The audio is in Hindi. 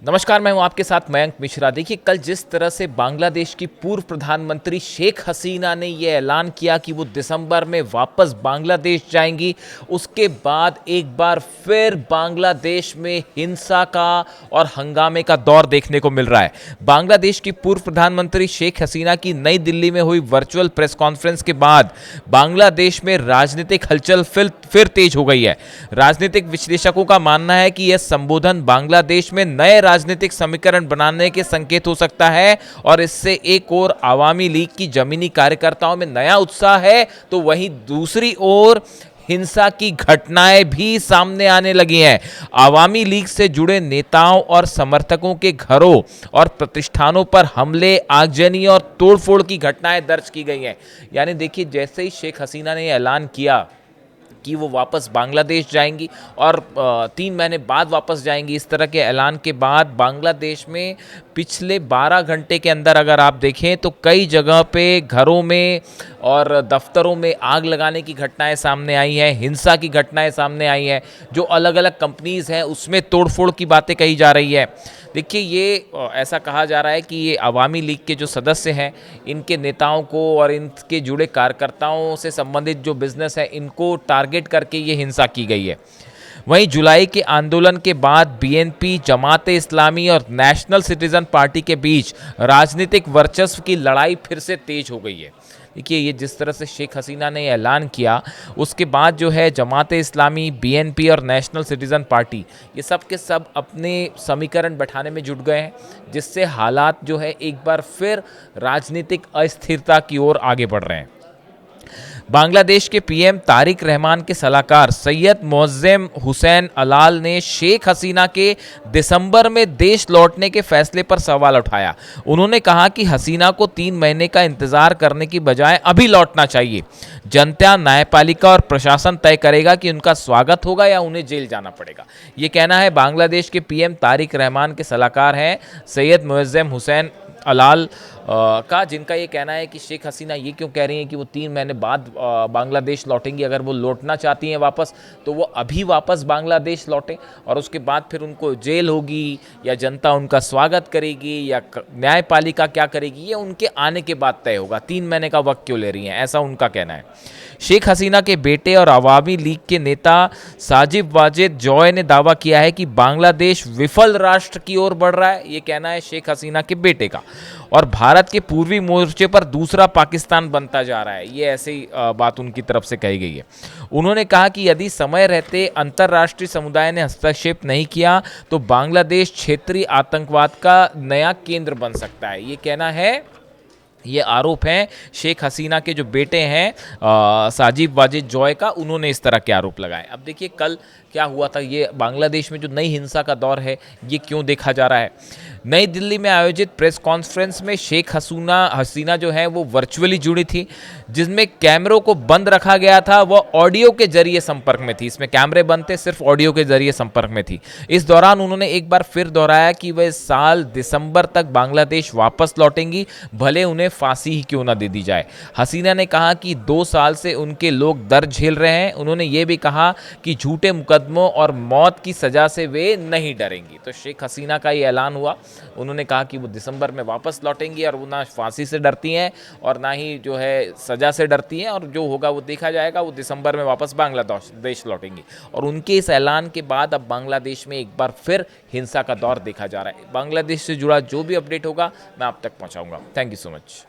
नमस्कार, मैं हूं आपके साथ मयंक मिश्रा। देखिए, कल जिस तरह से बांग्लादेश की पूर्व प्रधानमंत्री शेख हसीना ने ये ऐलान किया कि वो दिसंबर में वापस बांग्लादेश जाएंगी, उसके बाद एक बार फिर बांग्लादेश में हिंसा का और हंगामे का दौर देखने को मिल रहा है। बांग्लादेश की पूर्व प्रधानमंत्री शेख हसीना की नई दिल्ली में हुई वर्चुअल प्रेस कॉन्फ्रेंस के बाद बांग्लादेश में राजनीतिक हलचल फिर तेज हो गई है। राजनीतिक विश्लेषकों का मानना है कि यह संबोधन बांग्लादेश में नए राजनीतिक समीकरण बनाने के संकेत हो सकता है और इससे एक ओर आवामी लीग की जमीनी कार्यकर्ताओं में नया उत्साह है, तो वहीं दूसरी ओर हिंसा की घटनाएं भी सामने आने लगी हैं। आवामी लीग से जुड़े नेताओं और समर्थकों के घरों और प्रतिष्ठानों पर हमले, आगजनी और तोड़फोड़ की घटनाएं दर्ज की गई हैं। यानी देखिए, जैसे ही शेख हसीना ने ऐलान किया कि वो वापस बांग्लादेश जाएंगी और 3 महीने बाद वापस जाएंगी, इस तरह के ऐलान के बाद बांग्लादेश में पिछले 12 घंटे के अंदर अगर आप देखें तो कई जगह पे घरों में और दफ्तरों में आग लगाने की घटनाएं सामने आई हैं, हिंसा की घटनाएं सामने आई हैं, जो अलग अलग कंपनीज हैं उसमें तोड़फोड़ की बातें कही जा रही है। देखिए, ये ऐसा कहा जा रहा है कि ये अवामी लीग के जो सदस्य हैं, इनके नेताओं को और इनके जुड़े कार्यकर्ताओं से संबंधित जो बिजनेस है, इनको टारगेट करके ये हिंसा की गई है। वहीं जुलाई के आंदोलन के बाद बीएनपी, जमाते इस्लामी और नेशनल सिटीजन पार्टी के बीच राजनीतिक वर्चस्व की लड़ाई फिर से तेज हो गई है। देखिए, ये जिस तरह से शेख हसीना ने ऐलान किया, उसके बाद जो है जमाते इस्लामी, बीएनपी और नेशनल सिटीजन पार्टी, ये सब के सब अपने समीकरण बैठाने में जुट गए हैं, जिससे हालात जो है एक बार फिर राजनीतिक अस्थिरता की ओर आगे बढ़ रहे हैं। बांग्लादेश के पीएम तारिक रहमान के सलाहकार सैयद मोअज्जेम हुसैन अलाल ने शेख हसीना के दिसंबर में देश लौटने के फैसले पर सवाल उठाया। उन्होंने कहा कि हसीना को 3 महीने का इंतजार करने की बजाय अभी लौटना चाहिए। जनता, न्यायपालिका और प्रशासन तय करेगा कि उनका स्वागत होगा या उन्हें जेल जाना पड़ेगा। ये कहना है बांग्लादेश के पीएम तारिक रहमान के सलाहकार हैं सैयद मोअज्जेम हुसैन अलाल का, जिनका ये कहना है कि शेख हसीना ये क्यों कह रही हैं कि वो 3 महीने बाद बांग्लादेश लौटेंगी। अगर वो लौटना चाहती हैं वापस, तो वो अभी वापस बांग्लादेश लौटें और उसके बाद फिर उनको जेल होगी या जनता उनका स्वागत करेगी या न्यायपालिका क्या करेगी, ये उनके आने के बाद तय होगा। 3 महीने का वक्त क्यों ले रही हैं, ऐसा उनका कहना है। शेख हसीना के बेटे और अवामी लीग के नेता साजिब वाजिद जॉय ने दावा किया है कि बांग्लादेश विफल राष्ट्र की ओर बढ़ रहा है। ये कहना है शेख हसीना के बेटे का, और भारत के पूर्वी मोर्चे पर दूसरा पाकिस्तान बनता जा रहा है। ये ऐसी बात उनकी तरफ से कही गई है। उन्होंने कहा कि यदि समय रहते अंतर्राष्ट्रीय समुदाय ने हस्तक्षेप नहीं किया तो बांग्लादेश क्षेत्रीय आतंकवाद का नया केंद्र बन सकता है। ये कहना है, ये आरोप हैं शेख हसीना के जो बेटे हैं साजिब वाजिद जॉय का, उन्होंने इस तरह के आरोप लगाए। अब देखिए, कल क्या हुआ था, ये बांग्लादेश में जो नई हिंसा का दौर है, ये क्यों देखा जा रहा है। नई दिल्ली में आयोजित प्रेस कॉन्फ्रेंस में शेख हसीना जो है वो वर्चुअली जुड़ी थी, जिसमें कैमरों को बंद रखा गया था। वो ऑडियो के जरिए संपर्क में थी, इसमें कैमरे बंद थे, सिर्फ ऑडियो के जरिए संपर्क में थी। इस दौरान उन्होंने एक बार फिर दोहराया कि वह साल दिसंबर तक बांग्लादेश वापस लौटेंगी, भले उन्हें फांसी ही क्यों ना दे दी जाए। हसीना ने कहा कि 2 साल से उनके लोग दर्द झेल रहे हैं। उन्होंने ये भी कहा कि झूठे मुकदमों और मौत की सजा से वे नहीं डरेंगी। तो शेख हसीना का ये ऐलान हुआ। उन्होंने कहा कि वो दिसंबर में वापस लौटेंगी और वो ना फांसी से डरती हैं और ना ही जो है सजा से डरती हैं, और जो होगा वो देखा जाएगा। वो दिसंबर में वापस बांग्लादेश लौटेंगी, और उनके इस ऐलान के बाद अब बांग्लादेश में एक बार फिर हिंसा का दौर देखा जा रहा है। बांग्लादेश से जुड़ा जो भी अपडेट होगा मैं आप तक पहुंचाऊंगा। Thank you so much.